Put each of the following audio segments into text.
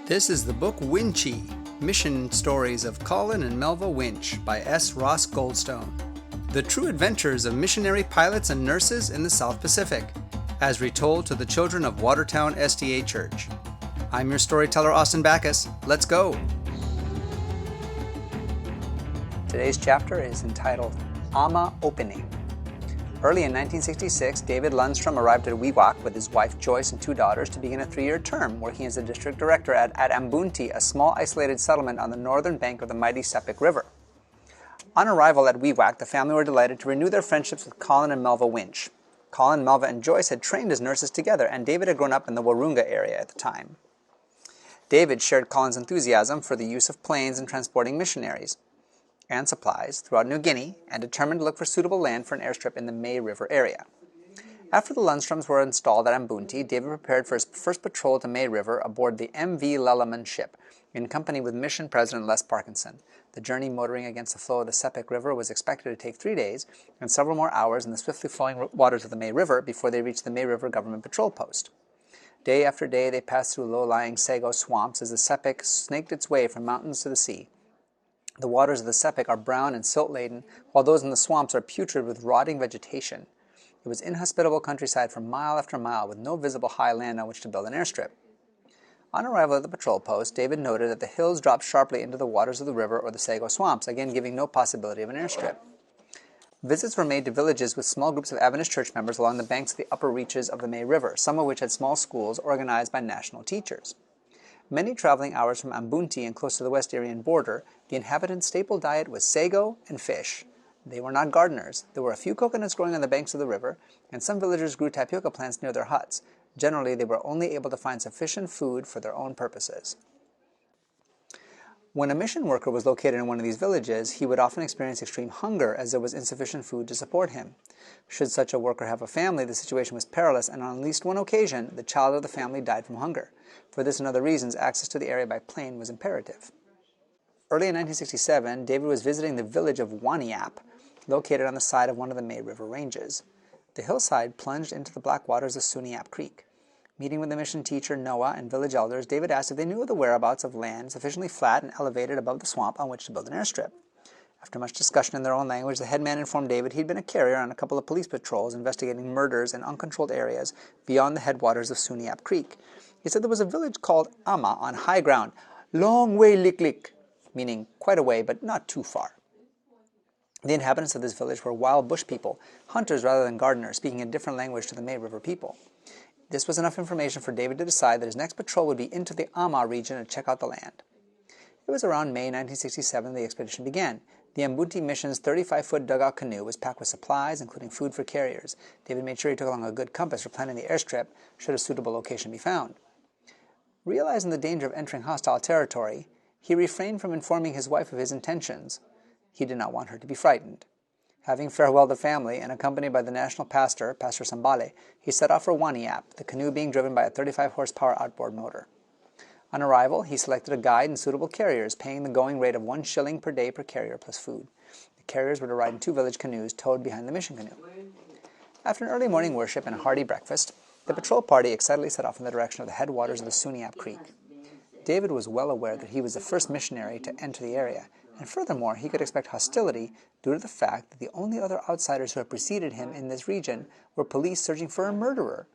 This is the book Winchee, Mission Stories of Colin and Melva Winch by S Ross Goldstone. The true adventures of missionary pilots and nurses in the South Pacific, as retold to the children of Watertown SDA Church. I'm your storyteller, Austin Bacchus. Let's go! Today's chapter is entitled Ama Opening. Early in 1966, David Lundstrom arrived at Wewak with his wife Joyce and two daughters to begin a 3-year term working as a district director at Ambunti, a small isolated settlement on the northern bank of the mighty Sepik River. On arrival at Wewak, the family were delighted to renew their friendships with Colin and Melva Winch. Colin, Melva, and Joyce had trained as nurses together, and David had grown up in the Wahroonga area at the time. David shared Colin's enthusiasm for the use of planes in transporting missionaries and supplies throughout New Guinea, and determined to look for suitable land for an airstrip in the May River area. After the Lundstroms were installed at Ambunti, David prepared for his first patrol to May River aboard the MV Lelaman ship, in company with Mission President Les Parkinson. The journey motoring against the flow of the Sepik River was expected to take 3 days and several more hours in the swiftly flowing waters of the May River before they reached the May River Government Patrol Post. Day after day they passed through low-lying sago swamps as the Sepik snaked its way from mountains to the sea. The waters of the Sepik are brown and silt-laden, while those in the swamps are putrid with rotting vegetation. It was inhospitable countryside for mile after mile, with no visible high land on which to build an airstrip. On arrival at the patrol post, David noted that the hills dropped sharply into the waters of the river or the sago swamps, again giving no possibility of an airstrip. Visits were made to villages with small groups of Adventist church members along the banks of the upper reaches of the May River, some of which had small schools organized by national teachers. Many traveling hours from Ambunti and close to the West Irian border, the inhabitants' staple diet was sago and fish. They were not gardeners. There were a few coconuts growing on the banks of the river, and some villagers grew tapioca plants near their huts. Generally, they were only able to find sufficient food for their own purposes. When a mission worker was located in one of these villages, he would often experience extreme hunger as there was insufficient food to support him. Should such a worker have a family, the situation was perilous, and on at least one occasion, the child of the family died from hunger. For this and other reasons, access to the area by plane was imperative. Early in 1967, David was visiting the village of Waniap, located on the side of one of the May River ranges. The hillside plunged into the black waters of Suniap Creek. Meeting with the mission teacher, Noah, and village elders, David asked if they knew of the whereabouts of land sufficiently flat and elevated above the swamp on which to build an airstrip. After much discussion in their own language, the headman informed David he'd been a carrier on a couple of police patrols investigating murders in uncontrolled areas beyond the headwaters of Suniap Creek. He said there was a village called Ama on high ground, long way lik, meaning quite a way but not too far. The inhabitants of this village were wild bush people, hunters rather than gardeners, speaking a different language to the May River people. This was enough information for David to decide that his next patrol would be into the Ama region to check out the land. It was around May 1967 the expedition began. The Ambunti Mission's 35-foot dugout canoe was packed with supplies, including food for carriers. David made sure he took along a good compass for planning the airstrip, should a suitable location be found. Realizing the danger of entering hostile territory, he refrained from informing his wife of his intentions. He did not want her to be frightened. Having farewelled the family and accompanied by the national pastor, Pastor Sambale, he set off for Waniap, the canoe being driven by a 35-horsepower outboard motor. On arrival, he selected a guide and suitable carriers, paying the going rate of 1 shilling per day per carrier plus food. The carriers were to ride in 2 village canoes towed behind the mission canoe. After an early morning worship and a hearty breakfast, the patrol party excitedly set off in the direction of the headwaters of the Suniap Creek. David was well aware that he was the first missionary to enter the area, and furthermore, he could expect hostility due to the fact that the only other outsiders who had preceded him in this region were police searching for a murderer.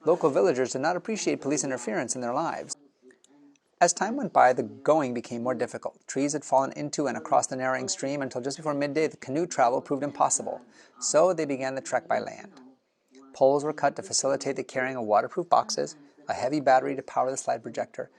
Local villagers did not appreciate police interference in their lives. As time went by, the going became more difficult. Trees had fallen into and across the narrowing stream until just before midday the canoe travel proved impossible. So they began the trek by land. Poles were cut to facilitate the carrying of waterproof boxes, a heavy battery to power the slide projector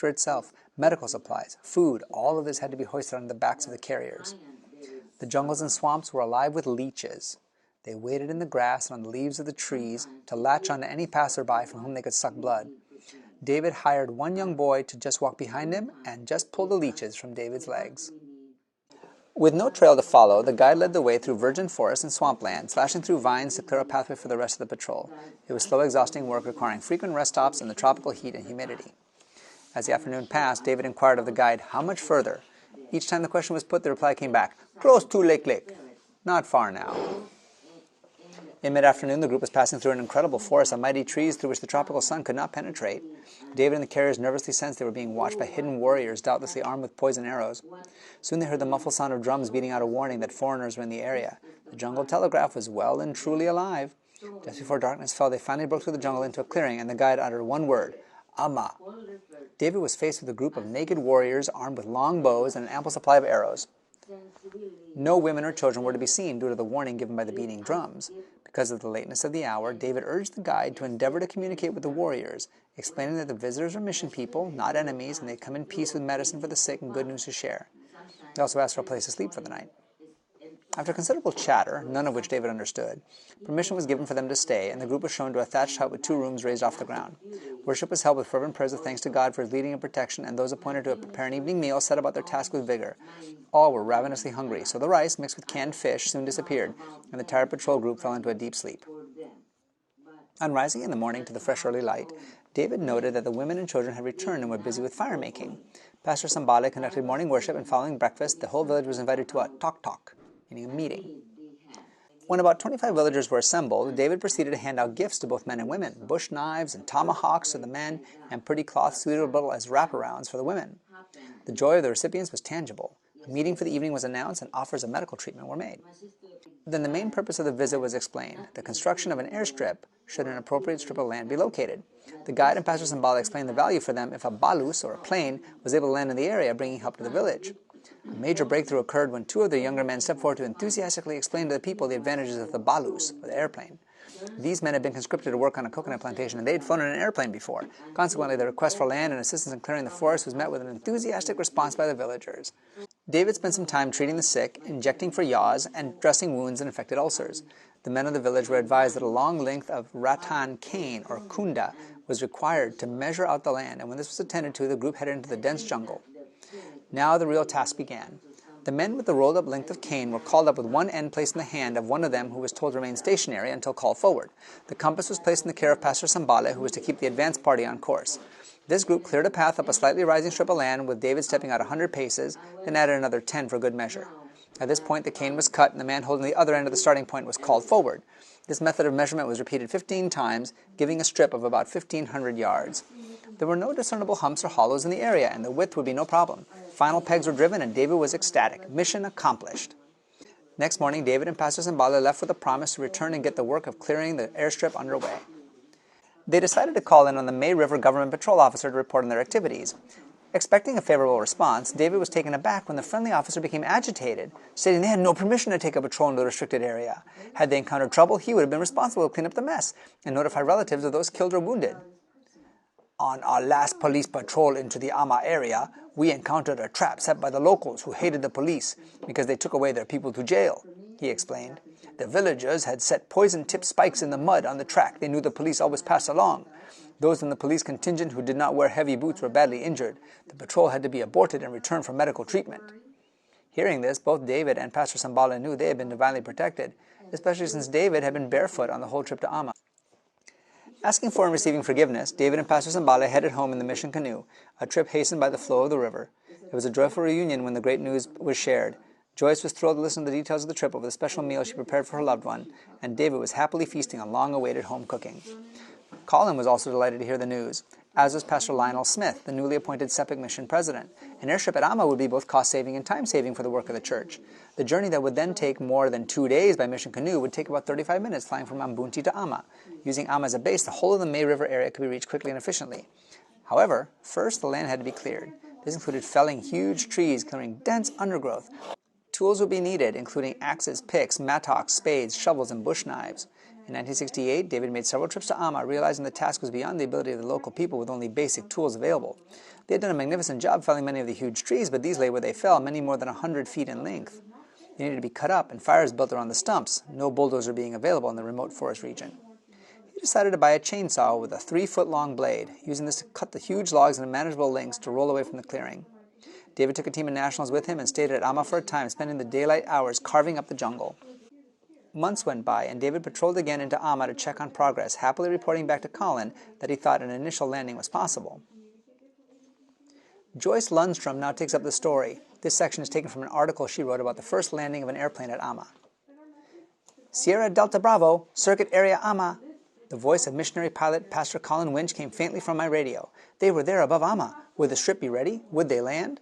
itself, medical supplies, food, all of this had to be hoisted on the backs of the carriers. The jungles and swamps were alive with leeches. They waded in the grass and on the leaves of the trees to latch on to any passerby from whom they could suck blood. David hired one young boy to just walk behind him and just pull the leeches from David's legs. With no trail to follow, the guide led the way through virgin forest and swampland, slashing through vines to clear a pathway for the rest of the patrol. It was slow, exhausting work requiring frequent rest stops in the tropical heat and humidity. As the afternoon passed, David inquired of the guide, how much further? Each time the question was put, the reply came back, close to Lake. Not far now. In mid-afternoon, the group was passing through an incredible forest of mighty trees through which the tropical sun could not penetrate. David and the carriers nervously sensed they were being watched by hidden warriors, doubtlessly armed with poison arrows. Soon they heard the muffled sound of drums beating out a warning that foreigners were in the area. The jungle telegraph was well and truly alive. Just before darkness fell, they finally broke through the jungle into a clearing, and the guide uttered one word, "Amma." David was faced with a group of naked warriors armed with long bows and an ample supply of arrows. No women or children were to be seen due to the warning given by the beating drums. Because of the lateness of the hour, David urged the guide to endeavor to communicate with the warriors, explaining that the visitors were mission people, not enemies, and they'd come in peace with medicine for the sick and good news to share. He also asked for a place to sleep for the night. After considerable chatter, none of which David understood, permission was given for them to stay, and the group was shown to a thatched hut with 2 rooms raised off the ground. Worship was held with fervent prayers of thanks to God for his leading and protection, and those appointed to prepare an evening meal set about their task with vigor. All were ravenously hungry, so the rice, mixed with canned fish, soon disappeared, and the tired patrol group fell into a deep sleep. On rising in the morning to the fresh early light, David noted that the women and children had returned and were busy with fire-making. Pastor Sambale conducted morning worship, and following breakfast, the whole village was invited to a tok-tok, meaning a meeting. When about 25 villagers were assembled, David proceeded to hand out gifts to both men and women, bush knives and tomahawks to the men, and pretty cloths suitable as wraparounds for the women. The joy of the recipients was tangible. A meeting for the evening was announced, and offers of medical treatment were made. Then the main purpose of the visit was explained, the construction of an airstrip should an appropriate strip of land be located. The guide and Pastor Sambala explained the value for them if a balus, or a plane, was able to land in the area, bringing help to the village. A major breakthrough occurred when 2 of the younger men stepped forward to enthusiastically explain to the people the advantages of the balus, or the airplane. These men had been conscripted to work on a coconut plantation, and they had flown in an airplane before. Consequently, the request for land and assistance in clearing the forest was met with an enthusiastic response by the villagers. David spent some time treating the sick, injecting for yaws, and dressing wounds and infected ulcers. The men of the village were advised that a long length of rattan cane, or kunda, was required to measure out the land, and when this was attended to, the group headed into the dense jungle. Now the real task began. The men with the rolled-up length of cane were called up with one end placed in the hand of one of them, who was told to remain stationary until called forward. The compass was placed in the care of Pastor Sambale, who was to keep the advance party on course. This group cleared a path up a slightly rising strip of land, with David stepping out 100 paces, then added another 10 for good measure. At this point, the cane was cut, and the man holding the other end of the starting point was called forward. This method of measurement was repeated 15 times, giving a strip of about 1,500 yards. There were no discernible humps or hollows in the area, and the width would be no problem. Final pegs were driven, and David was ecstatic. Mission accomplished. Next morning, David and Pastor Sambala left with a promise to return and get the work of clearing the airstrip underway. They decided to call in on the May River Government Patrol Officer to report on their activities. Expecting a favorable response, David was taken aback when the friendly officer became agitated, stating they had no permission to take a patrol into the restricted area. Had they encountered trouble, he would have been responsible to clean up the mess and notify relatives of those killed or wounded. On our last police patrol into the Amma area, we encountered a trap set by the locals who hated the police because they took away their people to jail, he explained. The villagers had set poison-tipped spikes in the mud on the track they knew the police always passed along. Those in the police contingent who did not wear heavy boots were badly injured. The patrol had to be aborted and returned for medical treatment. Hearing this, both David and Pastor Sambala knew they had been divinely protected, especially since David had been barefoot on the whole trip to Amma. Asking for and receiving forgiveness, David and Pastor Sambale headed home in the mission canoe, a trip hastened by the flow of the river. It was a joyful reunion when the great news was shared. Joyce was thrilled to listen to the details of the trip over the special meal she prepared for her loved one, and David was happily feasting on long-awaited home cooking. Colin was also delighted to hear the news, as was Pastor Lionel Smith, the newly appointed SEPIC mission president. An airship at Amma would be both cost-saving and time-saving for the work of the church. The journey that would then take more than 2 days by mission canoe would take about 35 minutes flying from Ambunti to Amma. Using Amma as a base, the whole of the May River area could be reached quickly and efficiently. However, first the land had to be cleared. This included felling huge trees, clearing dense undergrowth. Tools would be needed, including axes, picks, mattocks, spades, shovels, and bush knives. In 1968, David made several trips to Amma, realizing the task was beyond the ability of the local people with only basic tools available. They had done a magnificent job felling many of the huge trees, but these lay where they fell, many more than 100 feet in length. They needed to be cut up, and fires built around the stumps, no bulldozer being available in the remote forest region. He decided to buy a chainsaw with a 3-foot-long blade, using this to cut the huge logs into manageable lengths to roll away from the clearing. David took a team of nationals with him and stayed at Amma for a time, spending the daylight hours carving up the jungle. Months went by, and David patrolled again into Amma to check on progress, happily reporting back to Colin that he thought an initial landing was possible. Joyce Lundstrom now takes up the story. This section is taken from an article she wrote about the first landing of an airplane at Amma. Sierra Delta Bravo, Circuit Area Ama. The voice of missionary pilot Pastor Colin Winch came faintly from my radio. They were there above Ama. Would the strip be ready? Would they land?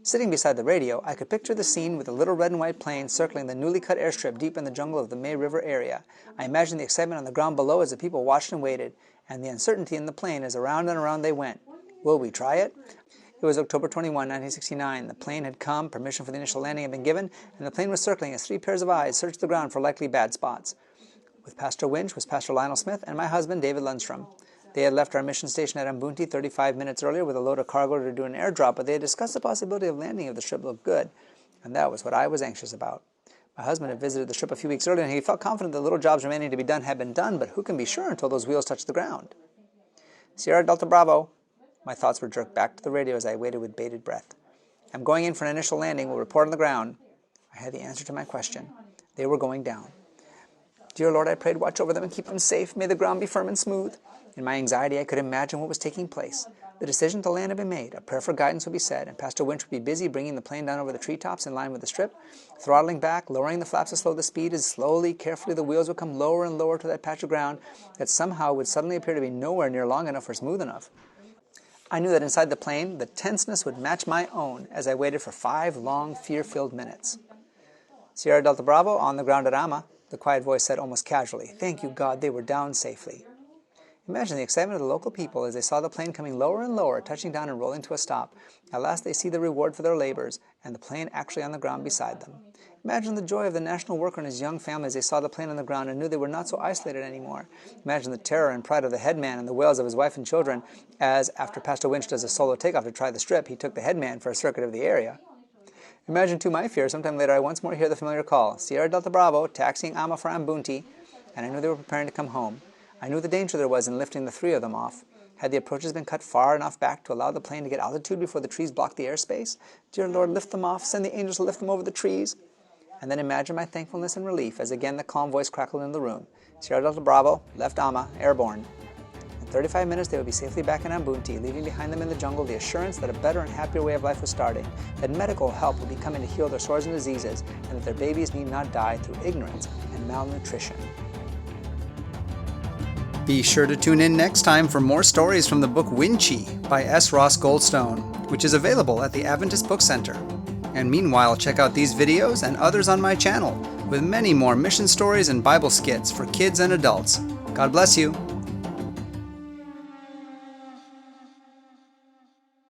Sitting beside the radio, I could picture the scene with a little red and white plane circling the newly cut airstrip deep in the jungle of the May River area. I imagined the excitement on the ground below as the people watched and waited, and the uncertainty in the plane as around and around they went. Will we try it? It was October 21, 1969. The plane had come, permission for the initial landing had been given, and the plane was circling as 3 pairs of eyes searched the ground for likely bad spots. With Pastor Winch was Pastor Lionel Smith and my husband, David Lundstrom. They had left our mission station at Ambunti 35 minutes earlier with a load of cargo to do an airdrop, but they had discussed the possibility of landing if the strip looked good, and that was what I was anxious about. My husband had visited the strip a few weeks earlier, and he felt confident that little jobs remaining to be done had been done, but who can be sure until those wheels touch the ground? Sierra Delta Bravo. My thoughts were jerked back to the radio as I waited with bated breath. I'm going in for an initial landing. We'll report on the ground. I had the answer to my question. They were going down. Dear Lord, I prayed, watch over them and keep them safe. May the ground be firm and smooth. In my anxiety, I could imagine what was taking place. The decision to land had been made. A prayer for guidance would be said, and Pastor Winch would be busy bringing the plane down over the treetops in line with the strip, throttling back, lowering the flaps to slow the speed as slowly, carefully the wheels would come lower and lower to that patch of ground that somehow would suddenly appear to be nowhere near long enough or smooth enough. I knew that inside the plane, the tenseness would match my own as I waited for 5 long, fear-filled minutes. Sierra Delta Bravo, on the ground at Ama, the quiet voice said almost casually, "Thank you, God, they were down safely." Imagine the excitement of the local people as they saw the plane coming lower and lower, touching down and rolling to a stop. At last they see the reward for their labors, and the plane actually on the ground beside them. Imagine the joy of the national worker and his young family as they saw the plane on the ground and knew they were not so isolated anymore. Imagine the terror and pride of the headman and the wails of his wife and children as, after Pastor Winch does a solo takeoff to try the strip, he took the headman for a circuit of the area. Imagine, too, my fear. Sometime later I once more hear the familiar call, Sierra Delta Bravo, taxiing Ama for Ambunti, and I knew they were preparing to come home. I knew the danger there was in lifting the 3 of them off. Had the approaches been cut far enough back to allow the plane to get altitude before the trees blocked the airspace? Dear Lord, lift them off. Send the angels to lift them over the trees. And then imagine my thankfulness and relief as again the calm voice crackled in the room. Sierra Delta Bravo, left Ama, airborne. In 35 minutes they would be safely back in Ambunti, leaving behind them in the jungle the assurance that a better and happier way of life was starting, that medical help would be coming to heal their sores and diseases, and that their babies need not die through ignorance and malnutrition. Be sure to tune in next time for more stories from the book Winchee by S Ross Goldstone, which is available at the Adventist Book Center. And meanwhile, check out these videos and others on my channel, with many more mission stories and Bible skits for kids and adults. God bless you.